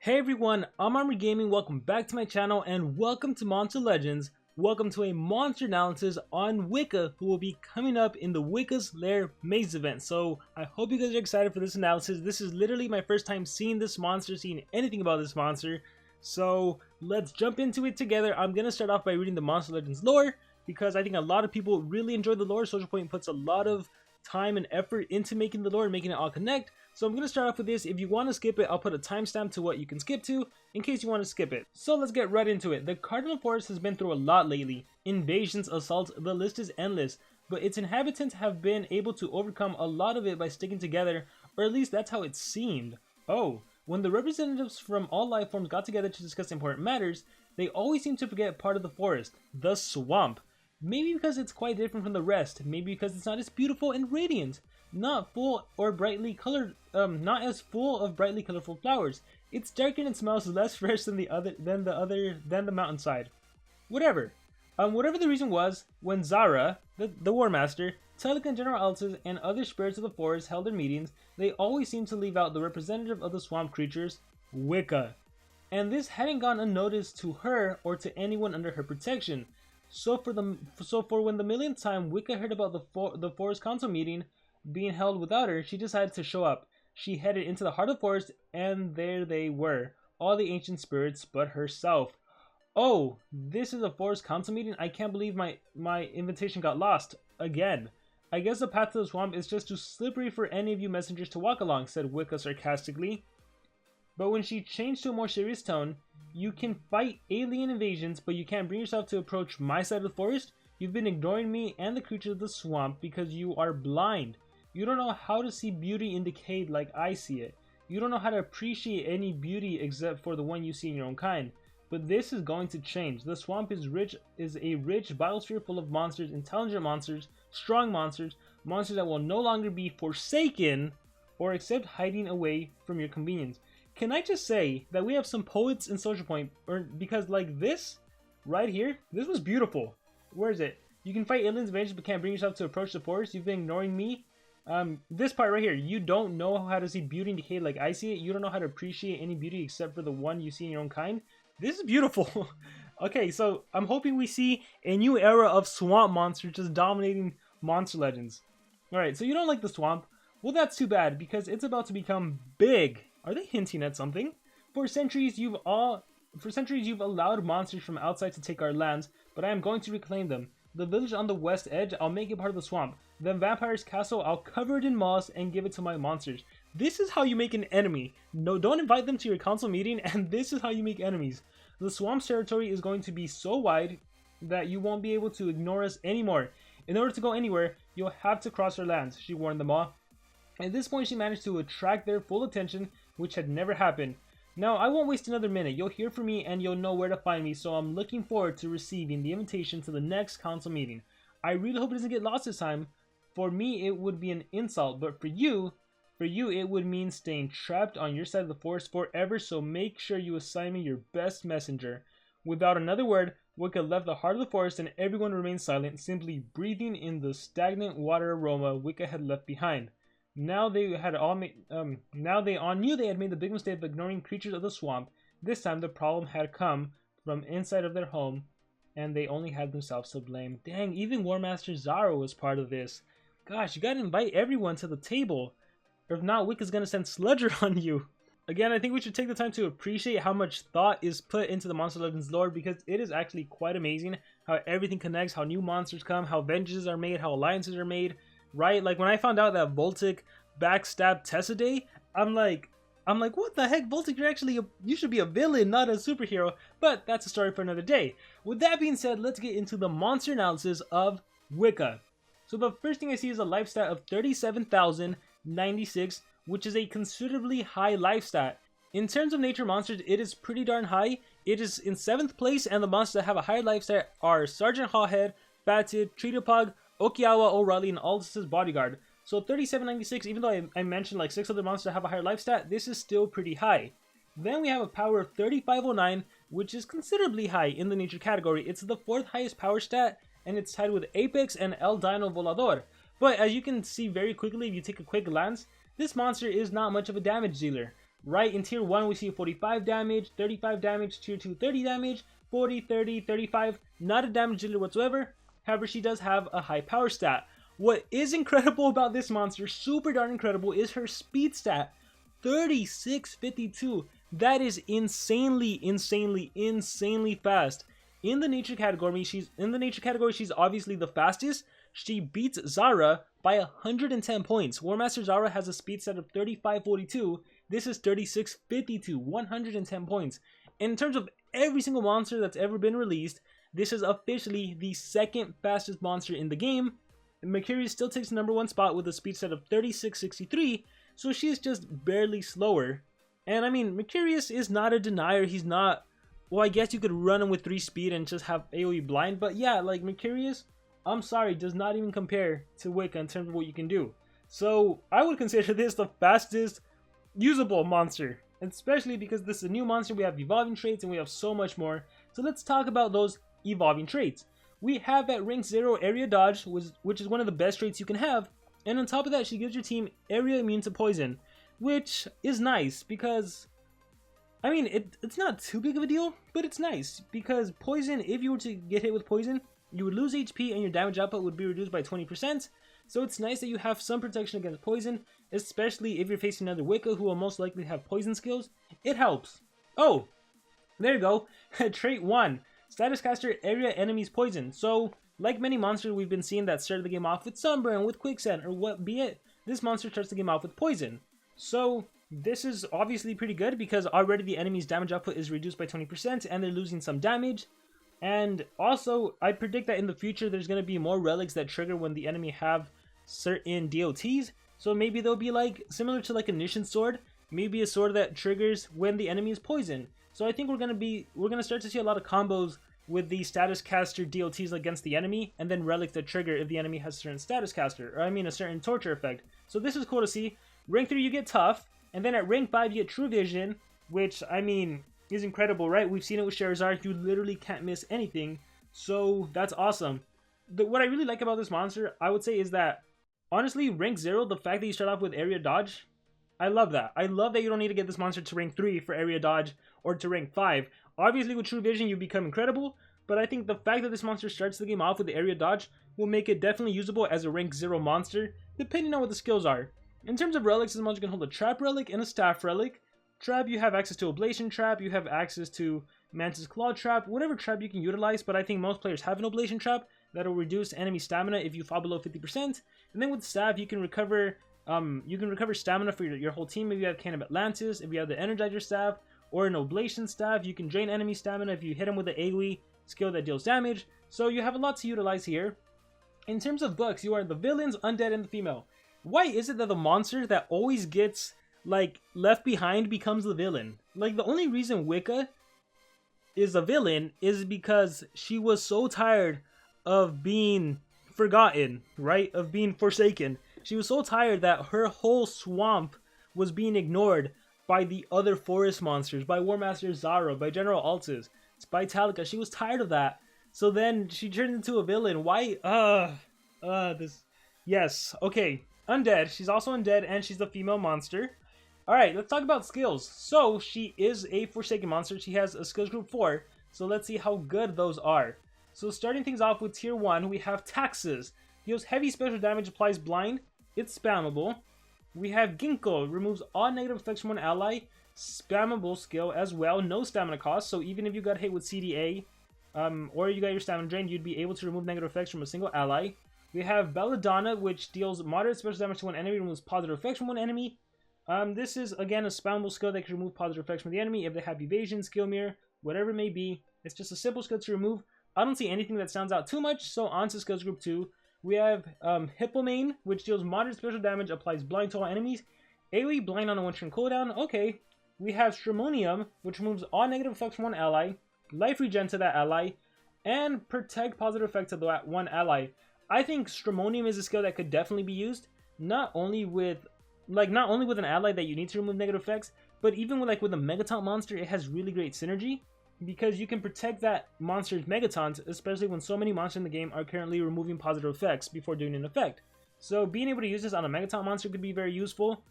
Hey everyone, I'm Armor Gaming, welcome back to my channel and welcome to Monster Legends. Welcome to a monster analysis on Wicca who will be coming up in the Wickah'S Lair maze event. So I hope you guys are excited for this analysis. This is literally my first time seeing this monster, seeing anything about this monster. So let's jump into it together. I'm going to start off by reading the Monster Legends lore because I think a lot of people really enjoy the lore. SocialPoint puts a lot of time and effort into making the lore and making it all connect. So I'm going to start off with this. If you want to skip it, I'll put a timestamp to what you can skip to in case you want to skip it. So let's get right into it. The Cardinal Forest has been through a lot lately. Invasions, assaults, the list is endless. But its inhabitants have been able to overcome a lot of it by sticking together, or at least that's how it seemed. Oh, when the representatives from all life forms got together to discuss important matters, they always seem to forget part of the forest, the swamp. Maybe because it's quite different from the rest, maybe because it's not as beautiful and radiant. Not full or brightly colored, not as full of brightly colorful flowers. It's darker and it smells less fresh than the mountainside. Whatever. Whatever the reason was, when Zara, the Warmaster, Telic and General Altus, and other spirits of the forest held their meetings, they always seemed to leave out the representative of the swamp creatures, Wicca. And this hadn't gone unnoticed to her or to anyone under her protection. So for when the millionth time Wicca heard about the forest council meeting being held without her, she decided to show up. She headed into the heart of the forest, and there they were, all the ancient spirits but herself. Oh, this is a forest council meeting? I can't believe my invitation got lost. Again. I guess the path to the swamp is just too slippery for any of you messengers to walk along, said Wicca sarcastically. But when she changed to a more serious tone, you can fight alien invasions, but you can't bring yourself to approach my side of the forest? You've been ignoring me and the creatures of the swamp because you are blind. You don't know how to see beauty in decay like I see it. You don't know how to appreciate any beauty except for the one you see in your own kind. But this is going to change. The swamp is a rich biosphere full of monsters, intelligent monsters, strong monsters, monsters that will no longer be forsaken or accept hiding away from your convenience. Can I just say that we have some poets in SocialPoint, because like this right here, this was beautiful. Where is it? You can fight aliens invasions but can't bring yourself to approach the forest. You've been ignoring me. This part right here, you don't know how to see beauty and decay like I see it. You don't know how to appreciate any beauty except for the one you see in your own kind. This is beautiful. Okay, so I'm hoping we see a new era of swamp monsters just dominating Monster Legends. Alright, so you don't like the swamp? Well, that's too bad because it's about to become big. Are they hinting at something? For centuries you've allowed monsters from outside to take our lands, but I am going to reclaim them. The village on the west edge, I'll make it part of the swamp. The vampire's castle, I'll cover it in moss and give it to my monsters. This is how you make an enemy. No, don't invite them to your council meeting, and this is how you make enemies. The swamp's territory is going to be so wide that you won't be able to ignore us anymore. In order to go anywhere, you'll have to cross our lands, she warned them all. At this point, she managed to attract their full attention, which had never happened. Now, I won't waste another minute. You'll hear from me and you'll know where to find me, so I'm looking forward to receiving the invitation to the next council meeting. I really hope it doesn't get lost this time. For me, it would be an insult, but for you, it would mean staying trapped on your side of the forest forever, so make sure you assign me your best messenger. Without another word, Wicca left the heart of the forest and everyone remained silent, simply breathing in the stagnant water aroma Wicca had left behind. Now they all knew they had made the big mistake of ignoring creatures of the swamp. This time the problem had come from inside of their home, and they only had themselves to blame. Dang, even Warmaster Zara was part of this. Gosh, you gotta invite everyone to the table. Or if not, Wicca's gonna send Sludger on you. Again, I think we should take the time to appreciate how much thought is put into the Monster Legends lore, because it is actually quite amazing how everything connects, how new monsters come, how vengeances are made, how alliances are made. Right? Like when I found out that Voltic backstabbed Tessaday, I'm like, what the heck, Voltic, you should be a villain, not a superhero. But that's a story for another day. With that being said, let's get into the monster analysis of Wicca. So the first thing I see is a life stat of 37,096, which is a considerably high life stat. In terms of nature monsters, it is pretty darn high. It is in 7th place, and the monsters that have a higher life stat are Sergeant Hawhead, Fatid, Treatapug, Okiawa, O'Reilly, and Aldous' Bodyguard. So 3796, even though I mentioned like 6 other monsters that have a higher life stat, this is still pretty high. Then we have a power of 3509, which is considerably high in the nature category. It's the 4th highest power stat, and it's tied with Apex and El Dino Volador. But as you can see very quickly if you take a quick glance, this monster is not much of a damage dealer. right? In tier 1, we see 45 damage, 35 damage, tier 2, 30 damage, 40, 30, 35, not a damage dealer whatsoever. However, she does have a high power stat. What is incredible about this monster, super darn incredible, is her speed stat, 3652. That is insanely fast. In the nature category, she's obviously the fastest. She beats Zara by 110 points. Warmaster Zara has a speed stat of 3542. This is 3652, 110 points. In terms of every single monster that's ever been released, this is officially the second fastest monster in the game. Mercurius still takes the #1 spot with a speed stat of 3663, so she's just barely slower. And I mean, Mercurius is not a denier. He's not, well, I guess you could run him with 3 speed and just have AoE blind, but yeah, like Mercurius, I'm sorry, does not even compare to Wicca in terms of what you can do. So I would consider this the fastest usable monster, especially because this is a new monster. We have evolving traits and we have so much more. So let's talk about those evolving traits. We have at rank 0 area dodge, which is one of the best traits you can have, and on top of that she gives your team area immune to poison, which is nice because, I mean, it's not too big of a deal, but it's nice because poison, if you were to get hit with poison, you would lose HP and your damage output would be reduced by 20%. So it's nice that you have some protection against poison, especially if you're facing another Wicca who will most likely have poison skills. It helps. Oh, there you go. Trait 1. Status caster area enemies poison. So, like many monsters we've been seeing that started the game off with Sunburn, with Quicksand, or what be it, this monster starts the game off with poison. So, this is obviously pretty good because already the enemy's damage output is reduced by 20% and they're losing some damage. And also, I predict that in the future there's going to be more relics that trigger when the enemy have certain DOTs. So maybe they'll be like, similar to like a Nishan sword, maybe a sword that triggers when the enemy is poisoned. So I think we're gonna start to see a lot of combos with the status caster DOTs against the enemy, and then relics that trigger if the enemy has a certain status caster, or I mean a certain torture effect. So this is cool to see. Rank 3 you get tough, and then at rank 5 you get true vision, which I mean is incredible, right? We've seen it with Charizard. You literally can't miss anything, so that's awesome. What I really like about this monster, I would say, is that honestly, rank 0, the fact that you start off with area dodge, I love that. I love that you don't need to get this monster to rank 3 for area dodge or to rank 5. Obviously, with True Vision, you become incredible, but I think the fact that this monster starts the game off with the area dodge will make it definitely usable as a rank 0 monster, depending on what the skills are. In terms of relics, this monster can hold a Trap Relic and a Staff Relic. Trap, you have access to Oblation Trap, you have access to Mantis Claw Trap, whatever trap you can utilize, but I think most players have an Oblation Trap that will reduce enemy stamina if you fall below 50%. And then with Staff, you can recover stamina for your whole team if you have Can of Atlantis, if you have the Energizer Staff, or an Oblation Staff. You can drain enemy stamina if you hit them with the AoE skill that deals damage. So you have a lot to utilize here. In terms of books, you are the villains, undead, and the female. Why is it that the monster that always gets like left behind becomes the villain? Like, the only reason Wicca is a villain is because she was so tired of being forgotten, right? Of being forsaken. She was so tired that her whole swamp was being ignored by the other forest monsters, by Warmaster Zara, by General Altus, by Talika. She was tired of that. So then she turned into a villain. Why? Yes, okay. Undead. She's also undead and she's a female monster. Alright, let's talk about skills. So, she is a Forsaken monster. She has a skills group 4. So let's see how good those are. So starting things off with tier 1, we have Taxes. Deals heavy special damage, applies blind. It's spammable. We have Ginkgo. Removes all negative effects from one ally. Spammable skill as well. No stamina cost. So even if you got hit with CDA, or you got your stamina drained, you'd be able to remove negative effects from a single ally. We have Belladonna, which deals moderate special damage to one enemy. Removes positive effects from one enemy. This is, again, a spammable skill that can remove positive effects from the enemy if they have evasion, skill mirror, whatever it may be. It's just a simple skill to remove. I don't see anything that stands out too much, so on to skills group 2. We have Hippomane, which deals moderate special damage, applies blind to all enemies. AoE blind on a 1-turn cooldown, okay. We have Stramonium, which removes all negative effects from one ally, life regen to that ally, and protect positive effects of that one ally. I think Stramonium is a skill that could definitely be used, not only with an ally that you need to remove negative effects, but even with a Megaton monster, it has really great synergy, because you can protect that monster's Megatons, especially when so many monsters in the game are currently removing positive effects before doing an effect. So being able to use this on a Megaton monster could be very useful.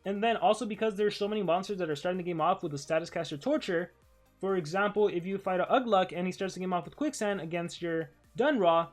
And then also because there's so many monsters that are starting the game off with a status caster Torture. For example, if you fight a Ugluk and he starts the game off with Quicksand against your Dunraw,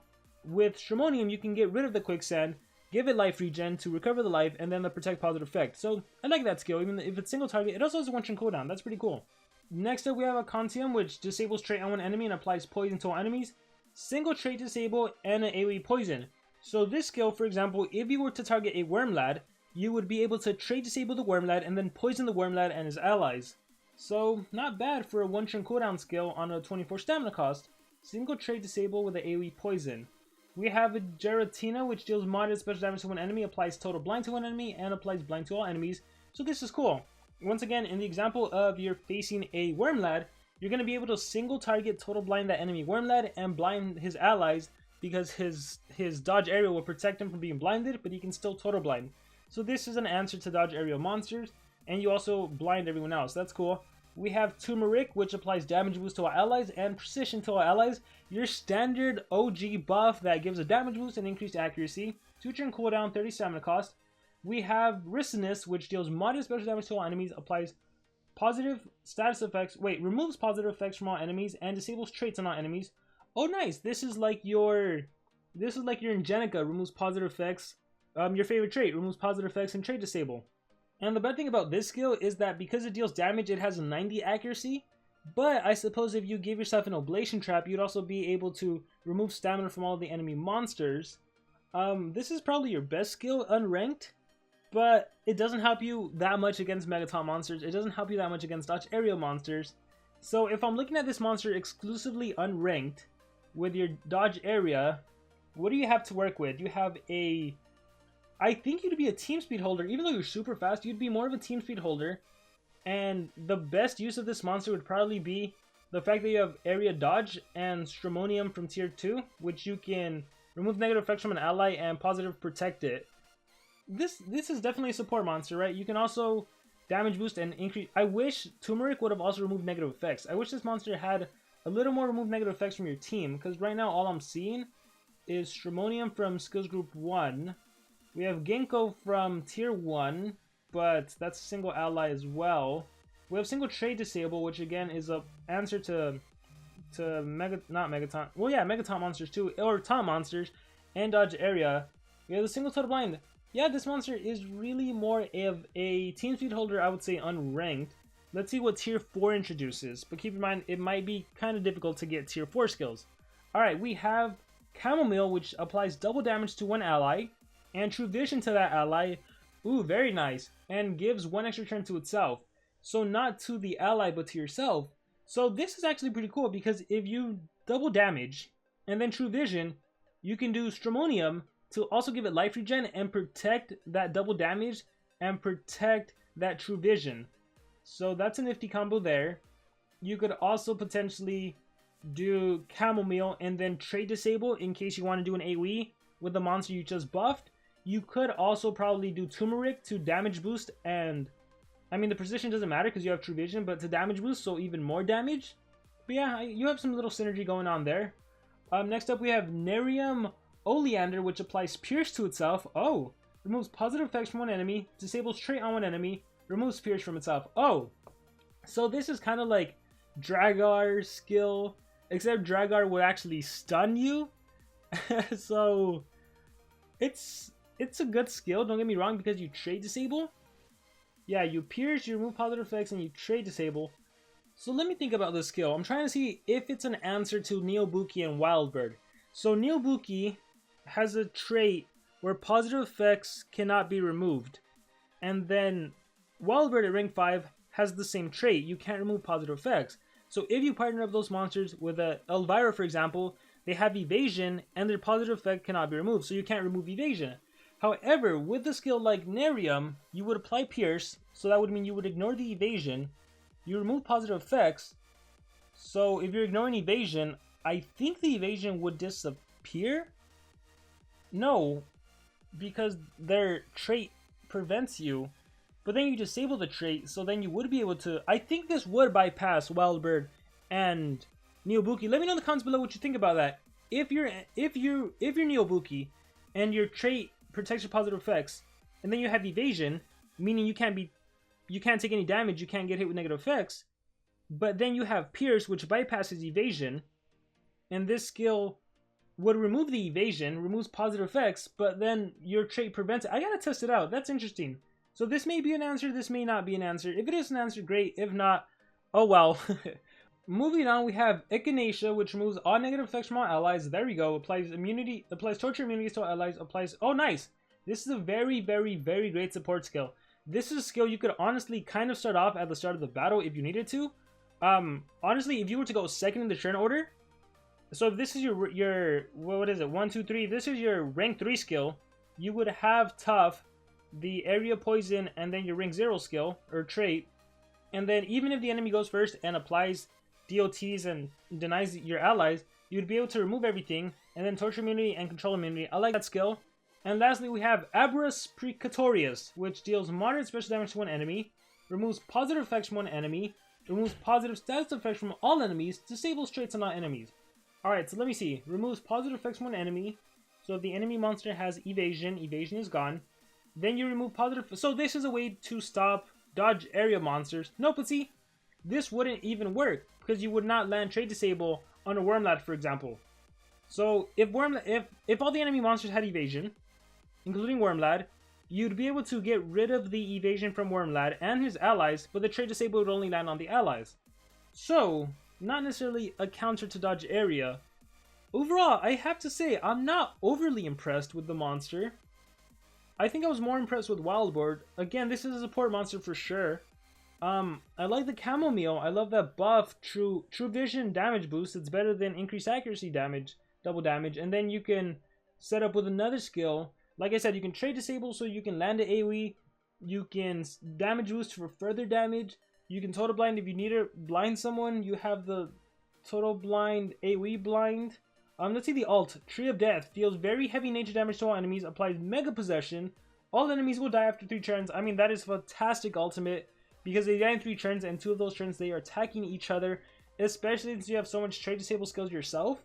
with Stramonium you can get rid of the Quicksand, give it life regen to recover the life, and then the protect positive effect. So I like that skill, even if it's single target. It also has a one-turn cooldown. That's pretty cool. Next up we have a Contium, which disables trait on one enemy and applies poison to all enemies. Single trait disable and an AoE poison. So this skill, for example, if you were to target a Wormlad, you would be able to trait disable the Wormlad and then poison the Wormlad and his allies. So not bad for a one-turn cooldown skill on a 24 stamina cost. Single trait disable with an AoE poison. We have a Giratina, which deals moderate special damage to one enemy, applies total blind to one enemy, and applies blind to all enemies. So this is cool. Once again, in the example of you're facing a Wormlad, you're going to be able to single target total blind that enemy Wormlad and blind his allies because his dodge area will protect him from being blinded, but he can still total blind. So this is an answer to dodge area monsters, and you also blind everyone else. That's cool. We have Turmeric, which applies damage boost to our allies and precision to our allies. Your standard OG buff that gives a damage boost and increased accuracy. 2-turn cooldown, 30 stamina cost. We have Rissiness, which deals moderate special damage to all enemies, applies positive status effects. Wait, removes positive effects from all enemies and disables traits on all enemies. Oh, nice! This is like your Ingenica, removes positive effects. Your favorite trait removes positive effects and trait disable. And the bad thing about this skill is that because it deals damage, it has a 90 accuracy. But I suppose if you give yourself an Oblation Trap, you'd also be able to remove stamina from all the enemy monsters. This is probably your best skill unranked, but it doesn't help you that much against Megaton monsters. It doesn't help you that much against dodge area monsters. So if I'm looking at this monster exclusively unranked with your dodge area, what do you have to work with? You have a... I think you'd be a team speed holder. Even though you're super fast, you'd be more of a team speed holder. And the best use of this monster would probably be the fact that you have area dodge and Stramonium from tier 2, which you can remove negative effects from an ally and positive protect it. This is definitely a support monster, right? You can also damage boost and increase. I wish Turmeric would have also removed negative effects. I wish this monster had a little more remove negative effects from your team, because right now all I'm seeing is Stramonium from skills group 1. We have Ginkgo from tier 1, but that's a single ally as well. We have single trait disable, which again is a answer to Megaton monsters too, or taunt monsters, and dodge area. We have the single total blind. Yeah, this monster is really more of a team speed holder, I would say unranked. Let's see what tier 4 introduces, but keep in mind it might be kind of difficult to get tier 4 skills. Alright, we have Chamomile, which applies double damage to one ally, and True Vision to that ally. Ooh, very nice. And gives one extra turn to itself. So not to the ally, but to yourself. So this is actually pretty cool, because if you double damage, and then True Vision, you can do Stramonium to also give it life regen and protect that double damage, and protect that True Vision. So that's a nifty combo there. You could also potentially do Chamomile, and then trait disable in case you want to do an AoE with the monster you just buffed. You could also probably do Turmeric to damage boost, and I mean the precision doesn't matter because you have True Vision, but to damage boost, so even more damage. But yeah, you have some little synergy going on there. Next up we have Nerium Oleander, which applies Pierce to itself. Oh, removes positive effects from one enemy, disables trait on one enemy, removes Pierce from itself. Oh, so this is kind of like Dragar's skill, except Dragar would actually stun you. So it's a good skill, don't get me wrong, because you trait disable. Yeah, you pierce, you remove positive effects, and you trait disable. So let me think about this skill. I'm trying to see if it's an answer to Neobuki and Wildbird. So Neobuki has a trait where positive effects cannot be removed. And then Wildbird at rank 5 has the same trait. You can't remove positive effects. So if you partner up those monsters with Elvira, for example, they have evasion and their positive effect cannot be removed. So you can't remove evasion. However, with a skill like Nerium, you would apply Pierce, so that would mean you would ignore the evasion, you remove positive effects, so if you're ignoring evasion, I think the evasion would disappear? No, because their trait prevents you, but then you disable the trait, so then you would be able to... I think this would bypass Wildbird and Neobuki. Let me know in the comments below what you think about that. If you're Neobuki and your trait protects your positive effects, and then you have evasion, meaning you can't take any damage, you can't get hit with negative effects. But then you have Pierce, which bypasses evasion, and this skill would remove the evasion, removes positive effects, but then your trait prevents it. I gotta test it out. That's interesting. So this may be an answer, this may not be an answer. If it is an answer, great. If not, oh well. Moving on, we have Echinacea, which removes all negative effects from all allies. There we go. Applies torture immunities to all allies. Oh, nice. This is a very, very, very great support skill. This is a skill you could honestly kind of start off at the start of the battle if you needed to. Honestly, if you were to go second in the turn order, so if this is your what is it, 1, 2, 3, if this is your rank 3 skill, you would have Tough, the area poison, and then your rank 0 skill or trait, and then even if the enemy goes first and applies DOTs and denies your allies, you would be able to remove everything, and then torture immunity and control immunity. I like that skill. And lastly, we have Aberrus Precatorius, which deals moderate special damage to one enemy, removes positive effects from one enemy, removes positive status effects from all enemies, disables traits on all enemies. Alright, so let me see. Removes positive effects from one enemy. So if the enemy monster has evasion, evasion is gone. Then you remove positive... So this is a way to stop dodge area monsters. No, but see, this wouldn't even work, because you would not land trait disable on a Wormlad, for example. So if all the enemy monsters had evasion, including Wormlad, you'd be able to get rid of the evasion from Wormlad and his allies, but the trait disable would only land on the allies. So, not necessarily a counter to dodge area. Overall, I have to say, I'm not overly impressed with the monster. I think I was more impressed with Wildboard. Again, this is a support monster for sure. I like the Chamomile. I love that buff, True Vision damage boost. It's better than increased accuracy damage, double damage. And then you can set up with another skill. Like I said, you can trait disable so you can land an AoE. You can damage boost for further damage. You can total blind if you need to blind someone. You have the total blind, AoE blind. Let's see the alt. Tree of Death deals very heavy nature damage to all enemies. Applies Mega Possession. All enemies will die after 3 turns. I mean, that is fantastic ultimate, because they die in 3 turns, and 2 of those turns they are attacking each other. Especially since you have so much trait disable skills yourself.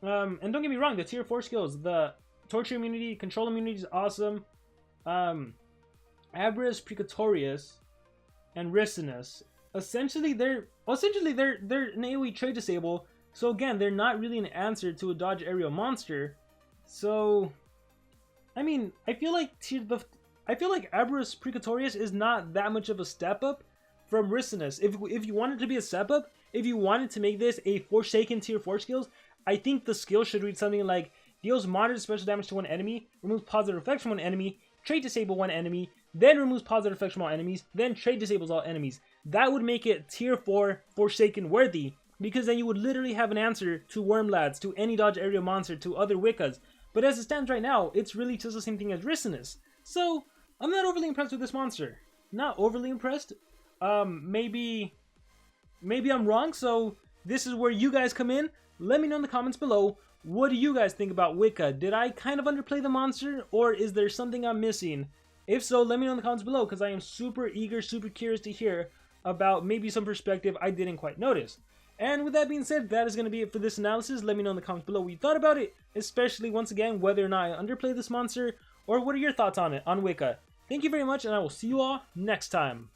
And don't get me wrong, the tier 4 skills, the torture immunity, control immunity is awesome. Aberrus Precatorius and Ricinus. Essentially they're an AoE trait disable. So again, they're not really an answer to a dodge area monster. So I mean, I feel like Aberrus Precatorius is not that much of a step up from Ricinus. If you wanted to be a step up, if you wanted to make this a Forsaken tier 4 skills, I think the skill should read something like deals moderate special damage to one enemy, removes positive effects from one enemy, trait disable one enemy, then removes positive effects from all enemies, then trait disables all enemies. That would make it tier 4 Forsaken worthy, because then you would literally have an answer to Wormlads, to any dodge area monster, to other Wiccas. But as it stands right now, it's really just the same thing as Ricinus. So I'm not overly impressed with this monster. Not overly impressed. Maybe I'm wrong, so this is where you guys come in. Let me know in the comments below. What do you guys think about Wicca? Did I kind of underplay the monster, or is there something I'm missing? If so, let me know in the comments below, because I am super eager, super curious to hear about maybe some perspective I didn't quite notice. And with that being said, that is going to be it for this analysis. Let me know in the comments below what you thought about it, especially, once again, whether or not I underplayed this monster, or what are your thoughts on it, on Wicca. Thank you very much, and I will see you all next time.